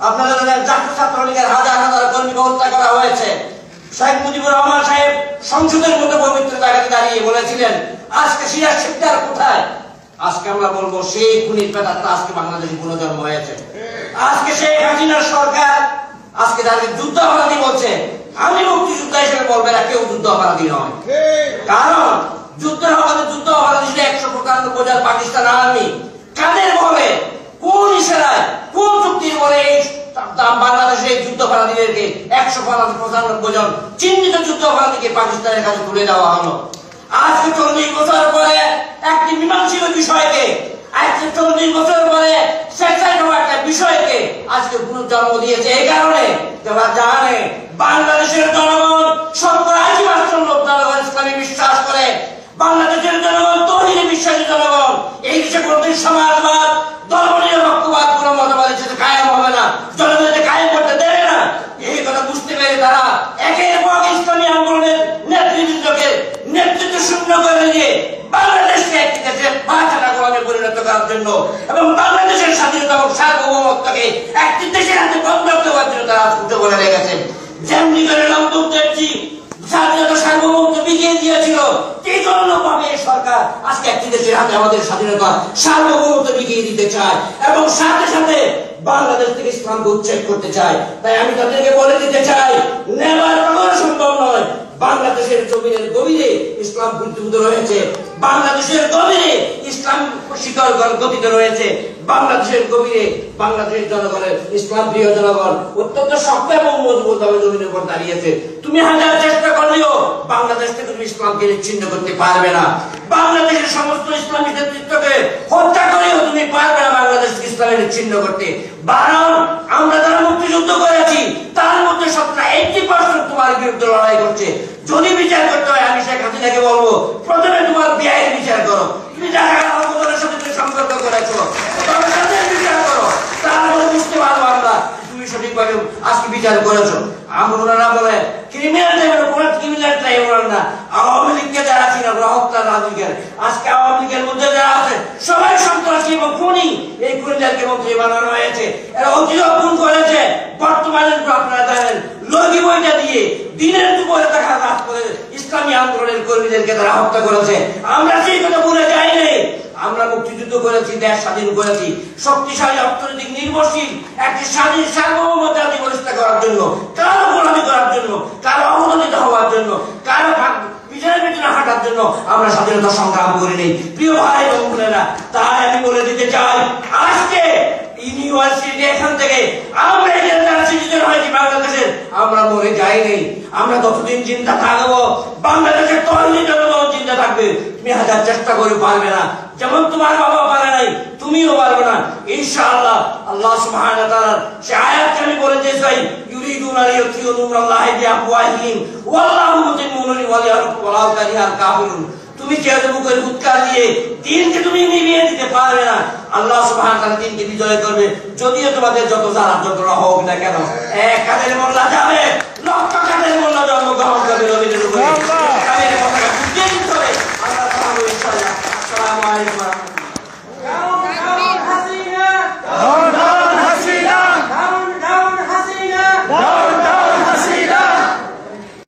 আপনাদের জাতীয় ছাত্রলীগের হাজার হাজার কর্মীকে হত্যা করা হয়েছে। শেখ মুজিবুর রহমান সাহেব সংসদের মতো পবিত্র জায়গাতে দাঁড়িয়ে বলেছিলেন আজকে সিরাজ শিকদার কোথায়। আজকে আমরা বলবো সেই খুনির পেটারটা আজকে বাংলাদেশে পুনর্জন্ম হয়েছে। আজকে শেখ হাসিনার সরকার আজকে যাদের যুদ্ধ অপরাধী বলছে, আমি মুক্তিযোদ্ধা হিসেবে বলবো না কেউ যুদ্ধ অপরাধী নয়। কারণ যুদ্ধ অপরাধী 195 বোঝার পাকিস্তান আর্মি কাদের বলে, কোন ইশারায়, কোন চুক্তির বলে বাংলাদেশের যুদ্ধ অপরাধীদেরকে 195 জন চিহ্নিত যুদ্ধ অপরাধীকে পাকিস্তানের কাছে তুলে দেওয়া হলো। আজকে 40 বছর পরে একটি মীমাংসিত বিষয়কে, আজকে 40 বছর পরে স্বেচ্ছায় একটা বিষয়কে আজকে পুনর্জন্ম দিয়েছে। এই কারণে যারা জানে বাংলাদেশের জনগণ 70-80% লোক জনগণ ইসলামী বিশ্বাস করে। বাংলাদেশের জনগণ তৌহিদে বিশ্বাসী জনগণ। এই দেশে কোনদিন সমাজবাদ, ধর্মনিরপেক্ষবাদ কোন মতবাদের সাথে কায়েম হবে না, জনগণকে কায়েম করতে দেবে না। এই কথা বুঝতে পেরে তারা একের পর ইসলামী আন্দোলনের নেতৃবৃন্দকে নেতৃত্ব শূন্য করে দিয়ে বাংলাদেশকে একটি দেশের বাঁচাটা গোলামে পরিণত করার জন্য এবং বাংলাদেশের স্বাধীনতা এবং সার্বভৌমত্বকে একটি দেশের হাতে বন্ধ করার জন্য তারা সুযোগ করে রেখেছে। যেমনি করে লম্বক দেখছি স্বাধীনতা সার্বভৌমত্ব বিকিয়ে দিয়েছিল, এই জন্য ভাবে সরকার আজকে একটি দেশের হাতে আমাদের স্বাধীনতা সার্বভৌমত্ব বিকিয়ে দিতে চায় এবং সাথে সাথে বাংলাদেশ থেকে ইসলামকে উচ্ছেদ করতে চায়। তাই আমি তাদেরকে বলে দিতে চাই, নেবার কখনো সম্ভব নয়। বাংলাদেশের জমিনের গভীরে ইসলাম গুরুত্বপূর্ণ রয়েছে, বাংলাদেশের গভীরে ইসলাম শিকড় গঠিত রয়েছে, বাংলাদেশের গভীরে বাংলাদেশের জনগণের ইসলাম প্রিয় জনগণ অত্যন্ত শক্ত এবং মজবুত ভাবে জমিনের উপর দাঁড়িয়েছে। তুমি হাজার চেষ্টা করলেও বাংলাদেশ থেকে তুমি ইসলামকে নিচ্ছিন্ন করতে পারবে না। বাংলাদেশের সমস্ত ইসলামী নেতৃত্বকে হত্যা করেও তুমি পারবে না বাংলাদেশ থেকে ইসলামে নিচ্ছিন্ন করতে। কারণ আমরা যারা মুক্তিযুদ্ধ করেছি তার মধ্যে 80% তোমার বিরুদ্ধে লড়াই করছে। যদি বিচার করতে হয় আমি শেখ হাসিনাকে বলবো প্রথমে তোমার বিয়ের বিচার করো। তুমি যারা আন্দোলনের সাথে তুমি সম্পর্ক করেছো তাদের বিচার করো, তারপরে বুঝতে পারবো আমরা তুমি সঠিকভাবে আজকে বিচার করেছো। আমরা বলে ক্রিমিনাল ট্রাইব্যুনাল, কোন ক্রিমিনাল ট্রাইব্যুনাল না, আওয়ামী লীগকে যারা ছিল হত্যা রাজনীতির, আজকে আওয়ামী লীগের মধ্যে যারা আছে সবাই সন্ত্রাসী এবং খুনি। এই খুনিদেরকে মন্ত্রী বানানো হয়েছে, এরা অতিরিক্ত খুন করেছে। বর্তমানে আপনারা জানেন লগি বইটা দিয়ে দিনের দুপুরে দেখা রাত করে ইসলামী আন্দোলনের কর্মীদেরকে তারা হত্যা করেছে। আমরা সেই কথা বলে যাইনি। আমরা মুক্তিযুদ্ধ করেছি, দেশ স্বাধীন করেছি, শক্তিশালী অর্থনৈতিক নির্ভরশীল একটি স্বাধীন সার্বভৌম জাতি প্রতিষ্ঠা করার জন্য, কারো গোলামি করার জন্য, কারো অবদানিত হওয়ার জন্য, কারো পিছনে পিছনে হাঁটার জন্য আমরা স্বাধীনতা সংগ্রাম করি নেই। প্রিয় ভাই এবং বোনেরা, তাই আমি বলে দিতে চাই আজকে ইউনিভার্সিটি এখান থেকে আমরা যারা সিটিজেন হয়েছি বাংলাদেশের, আমরা মরে যাইনি। আমরা যতদিন চিন্তা থাকবো বাংলাদেশের তরুণী জনগণ চিন্তা থাকবে। তুমি হাজার চেষ্টা করে পারবে না, যেমন তোমার বাবা পারে নাই তুমিও পারবে না ইনশাআল্লাহ। আল্লাহ সুবহানাহু ওয়া তাআলা সে আয়াতকে আমি বলতে চাই, ইউরিদুনা লিইউতিউ নূরাল্লাহি বিআফওয়াহিহিম ওয়াল্লাহু মুতিম্মু নূরিহি ওয়ালাউ কারিহাল কাফিরুন। তুমি যেহেতু মুখের উৎকার দিয়ে দিনকে তুমি নিভিয়ে দিতে পারবে না, আল্লাহ সুবহানাহু ওয়া তাআলা দিনকে বিজয় করবে। যদিও তোমাদের যত যারা যত হোক না কেন, এক কাদের মোল্লা যাবে, লক্ষ কাদের মোল্লা জন্মগ্রহণ করবে রবীন্দ্র। আল্লাহ তাআলা বুঝিয়ে দিতে হবে। আল্লাহ তাআলা ইনশাআল্লাহ। আসসালামু আলাইকুম।